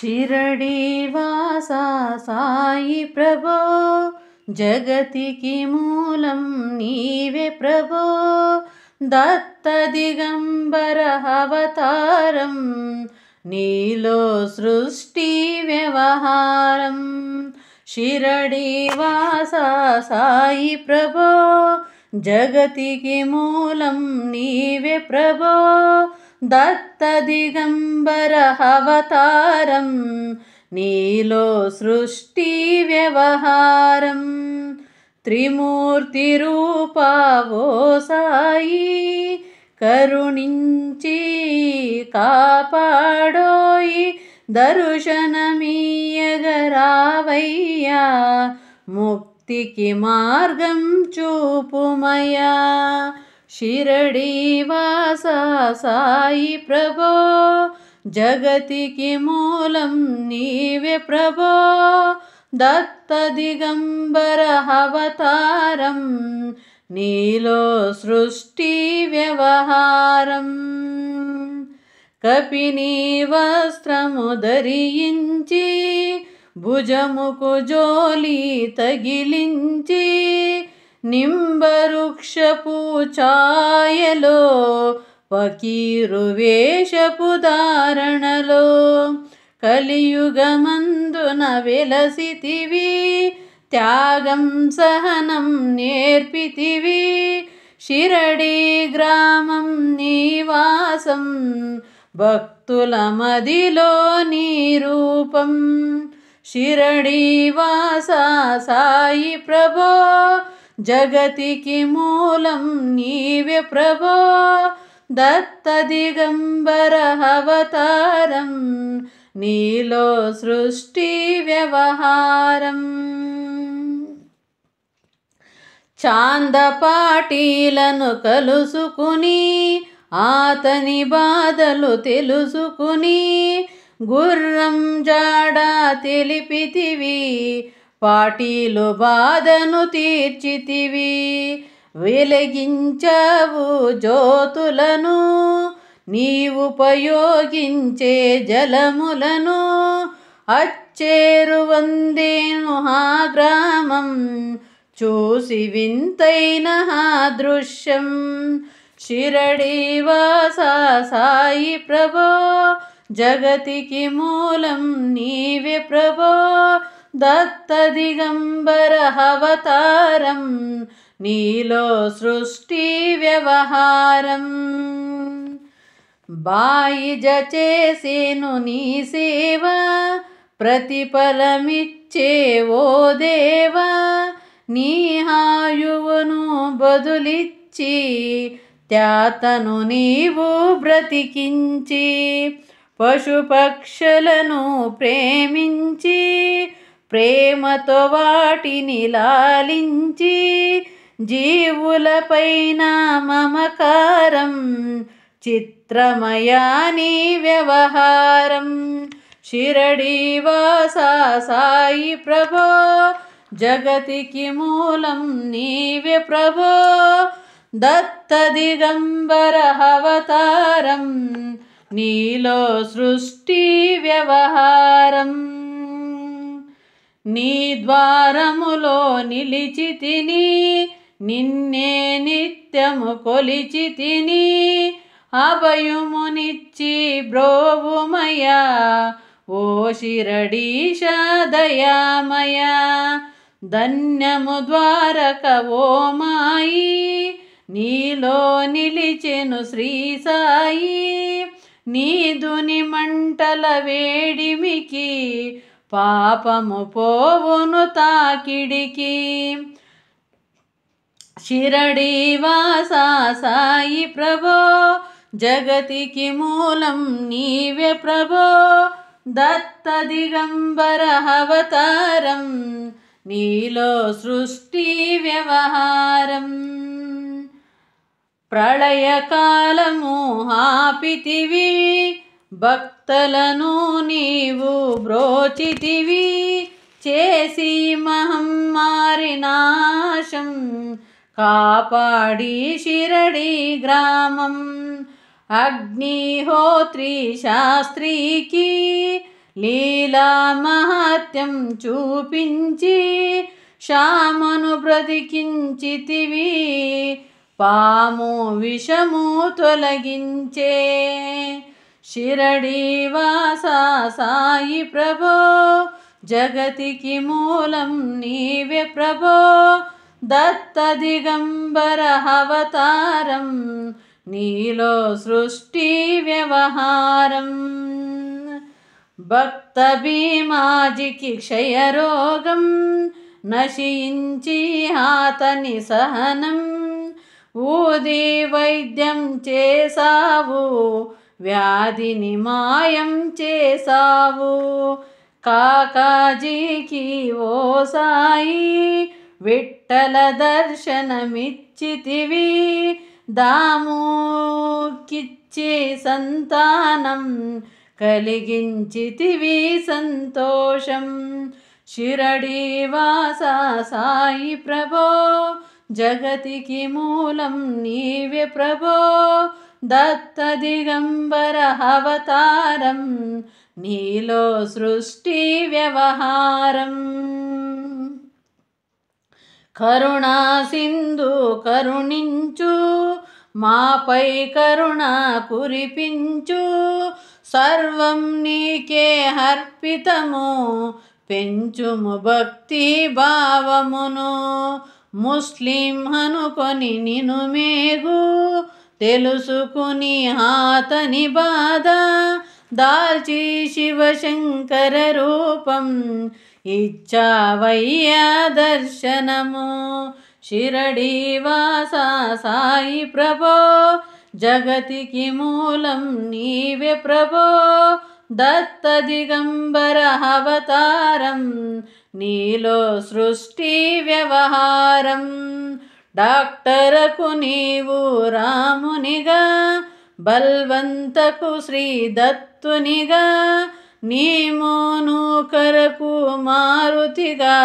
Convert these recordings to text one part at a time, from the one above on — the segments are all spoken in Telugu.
शिरडीवासा साई प्रभो जगतिकी मूलं नीवे प्रभो दत्त दिगंबर अवतारं नीलो सृष्टि व्यवहारं शिरडीवासा साई प्रभो जगतिकी मूलं नीवे प्रभो दत्त दिगंबर अवतारं नीलो सृष्टि व्यवहारं त्रिमूर्ति रूपा वो साई करुणिंची कापाडोई दर्शनमीयगरावయ్యా मुक्तिकी मार्गं चूपुमया शिरडीवासा साई प्रभो जगतिकी मूलं नीवे प्रभो दत्त दिगंबर अवतारं नीलो सृष्टि व्यवहारं कपिनी वस्त्रमु धరించి भुजमुकु जोली तगिलिंచి निंबवृक्षपु ఛాయలో ఫకీరు వేషపు ధారణలో కలియుగమందున వెలసితివి త్యాగం సహనం నేర్పితివి షిరడీ గ్రామం నివాసం భక్తుల మదిలో నీ రూపం शिरडीवासा साई प्रभो जगतिकी मूलं नीवे प्रभो दत्त दिगंबर अवतारं नीलो सृष्टि व्यवहारं చాందపాటీలను కలుసుకుని ఆతని బాధలు తెలుసుకుని గుర్రం జాడ తెలిపితివి పాటీలు బాధను తీర్చితివి వెలిగించావు జ్యోతులను నీవుపయోగించే జలములను అచ్చేరు వందేను ఆ గ్రామం చూసి వింతైన ఆ దృశ్యం शिरडीवासा साई प्रभो जगतिकी मूलं नीवे प्रभो दत्त दिगंबर अवतारं नीलो सृष्टि व्यवहारं బాయిజ చేసేను నీ సేవ ప్రతిఫలమిచ్చేవో దేవా నీ ఆయువును బదులిచ్చి త్యాతను నీవు బ్రతికించి పశుపక్షులను ప్రేమించి ప్రేమతో వాటిని లాలించి జీవులపైన మమకారం చిత్రమయా నీ వ్యవహారం शिरडीवासा साई प्रभो जगतिकी मूलं नीवे प्रभो दत्त दिगंबर अवतारं नीलो सृष्टि व्यवहारं నీ ద్వారములో నిలిచితిని నిన్నే నిత్యము కొలిచితిని అభయమునిచ్చి బ్రోవుమయా ఓ శిరడీశ దయామయా ధన్యము ద్వారక ఓ మాయి నీలో నిలిచెను శ్రీ సాయి నీదుని మంటల వేడిమికి పాపము పోవును తాకిడికి शिरडीवासा साई प्रभो जगतिकी मूलं नीवे प्रभो दत्त दिगंबर अवतारं नीलो सृष्टि व्यवहारं ప్రళయకాలము ఆపితివి భక్తులను నీవు బ్రోచితివి చేసి మహమ్మారి నాశం కాపాడి షిరడీ గ్రామం అగ్నిహోత్రి శాస్త్రికి లీలా మహత్యం చూపించి శ్యామను బ్రతికించితివి, పాము విషము తొలగించే. షిరడీవాస సాయి ప్రభో, జగతికి మూలం నీవే ప్రభో. దత్త దిగంబర అవతారం, నీలో సృష్టి వ్యవహారం. భక్త భీమాజికి క్షయరోగం నశించి అతని సహనం, ఊది వైద్యం చేసావు, వ్యాధిని మాయం చేసావు. కాకాజీకి ఓ సాయి విఠ్ఠల దర్శనమిచ్చితివి, దాముకిచ్చి సంతానం కలిగించితివి సంతోషం. షిరడీవాస సాయి ప్రభో, జగతికి మూలం నీవే ప్రభో. దత్త దిగంబర అవతారం, నీలో సృష్టి వ్యవహారం. కరుణా సింధు కరుణించు, మాపై కరుణ కురిపించు. సర్వం నీకే అర్పితము, పెంచుము భక్తి భావమును. ముస్లిం అనుకొని నిను మేగు, తెలుసుకుని అతని బాధ. దాల్చి శివశంకర రూపం, ఇచ్చావయ్యా దర్శనము. షిరడీవాస సాయి ప్రభో, జగతికి మూలం నీవే ప్రభో. దత్త దిగంబర అవతారం, నీలో సృష్టి వ్యవహారం. డాక్టరకు నీవు రామునిగా, బల్వంతకు శ్రీ దత్తునిగా. నీమోను కరకు మారుతిగా,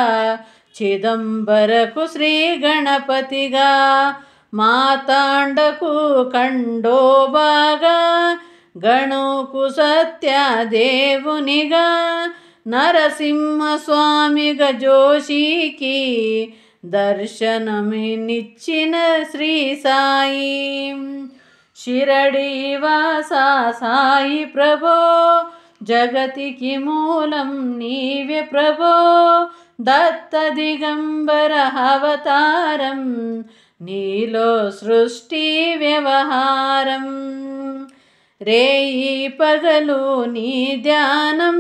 చిదంబరకు శ్రీ గణపతిగా. మాతాండకు ఖండోబాగా, గణుకు సత్యదేవునిగా. నరసింహస్వామిగా జోషికి దర్శనమినిచ్చిన శ్రీ సాయి. షిరడీవాస సాయి ప్రభో, జగతికి మూలం నీవే ప్రభో. దత్త దిగంబర అవతారం, నీలో సృష్టి వ్యవహారం. రేయి పగలు నీ ధ్యానం,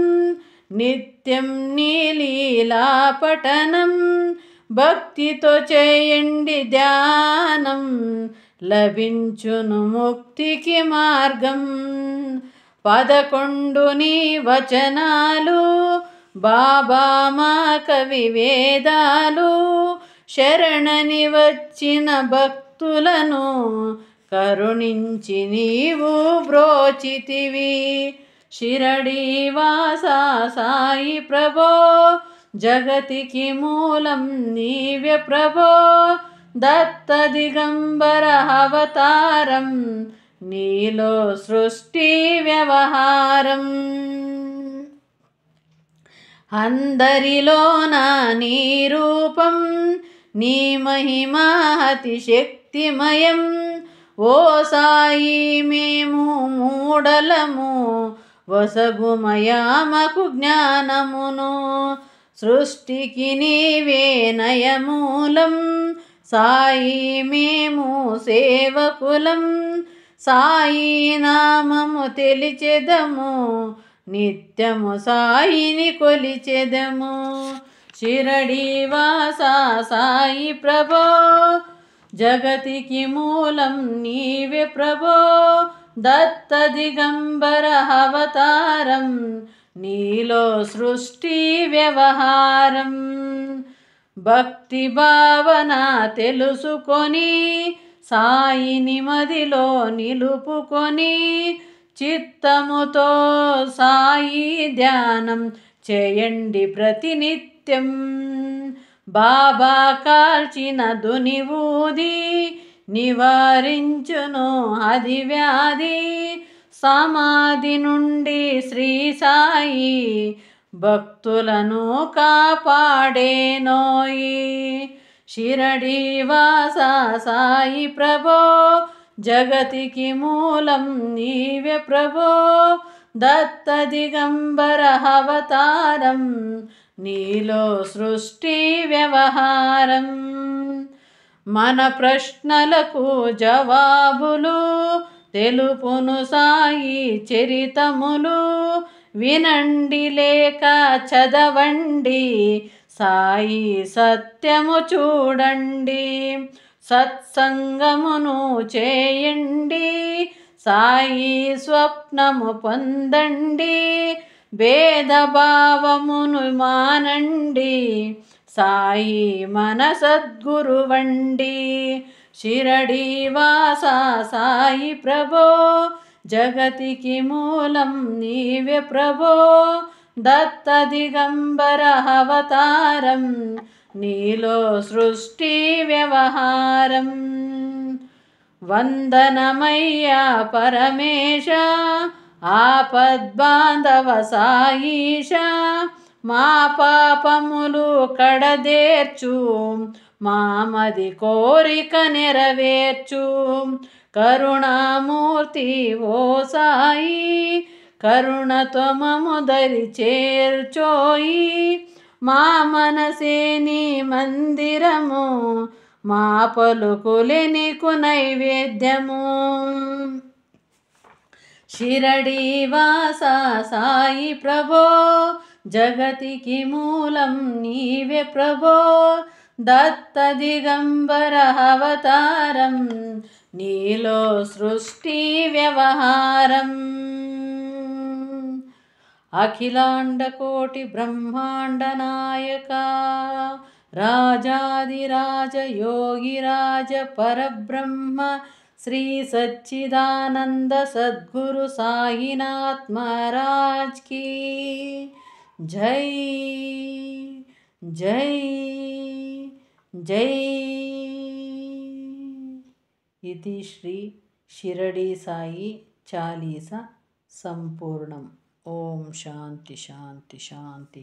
నిత్యం నీ లీలా పఠనం. భక్తితో చేయండి ధ్యానం, లభించును ముక్తికి మార్గం. 11 నీ వచనాలు, బాబా మా కవి వేదాలు. శరణని వచ్చిన భక్తులను కరుణించి నీవు బ్రోచితివి. షిరడీవాస సాయి ప్రభో, జగతికి మూలం నీవే ప్రభో. దత్త దిగంబర అవతారం, నీలో సృష్టి వ్యవహారం. అందరిలోన నీ రూపం, నీ మహిమా అతి శక్తిమయం. ఓ సాయి మేము మూఢలము, వసగుమయామకు జ్ఞానమును. సృష్టికి నీవే నయమూలం, సాయి మేము సేవకులం. సాయి నామము తెలిచెదము, నిత్యము సాయిని కొలిచెదము. షిరడీవాస సాయి ప్రభో, జగతికి మూలం నీవే ప్రభో. దత్త దిగంబర అవతారం, నీలో సృష్టి వ్యవహారం. భక్తి భావన తెలుసుకొని, సాయిని మదిలో నిలుపుకొని. చిత్తముతో సాయి ధ్యానం చేయండి ప్రతినిత్యం. బాబా కాల్చిన దునివూది, నివారించును అది వ్యాధి. సమాధి నుండి శ్రీ సాయి భక్తులను కాపాడేనోయి. షిరడి వాస సాయి ప్రభో జగతికి మూలం నీవే ప్రభో, దత్త దిగంబర అవతారం నీలో సృష్టి వ్యవహారం. మన ప్రశ్నలకు జవాబులు తెలుపును సాయి చరితములు, వినండి లేక చదవండి సాయి సత్యము చూడండి. సత్సంగమును చేయండి సాయి స్వప్నము పొందండి, భేదభావమును మానండి సాయి మన సద్గురువండి. షిరడి వాస సాయి ప్రభో జగతికి మూలం నీవే ప్రభో, దత్త దిగంబర అవతారం నీలో సృష్టి వ్యవహారం. వందనమయ్యా పరమేశ ఆపద్బాంధవ సాయిష, మా పాపములు కడదేర్చు మామది కోరిక నెరవేర్చు. కరుణామూర్తి ఓ సాయి కరుణతో మము దరి చేర్చోయి. మా మనసే నీ మందిరము, మా పలుకులే నీకు నైవేద్యము. షిరడి వాస సాయి ప్రభో జగతికి మూలం నీవే ప్రభో, దత్త దిగంబర అవతారం నీలో సృష్టి వ్యవహారం. అఖిలాండ కోటి బ్రహ్మాండ నాయక రాజాదిరాజ యోగిరాజ పరబ్రహ్మ శ్రీ సచ్చిదానంద సద్గురు సాయినాథ్ మహారాజ్ की జై జై జై. ఇది శ్రీ షిరడి సాయి చాలీసా సంపూర్ణం. ఓం శాంతి శాంతి శాంతి.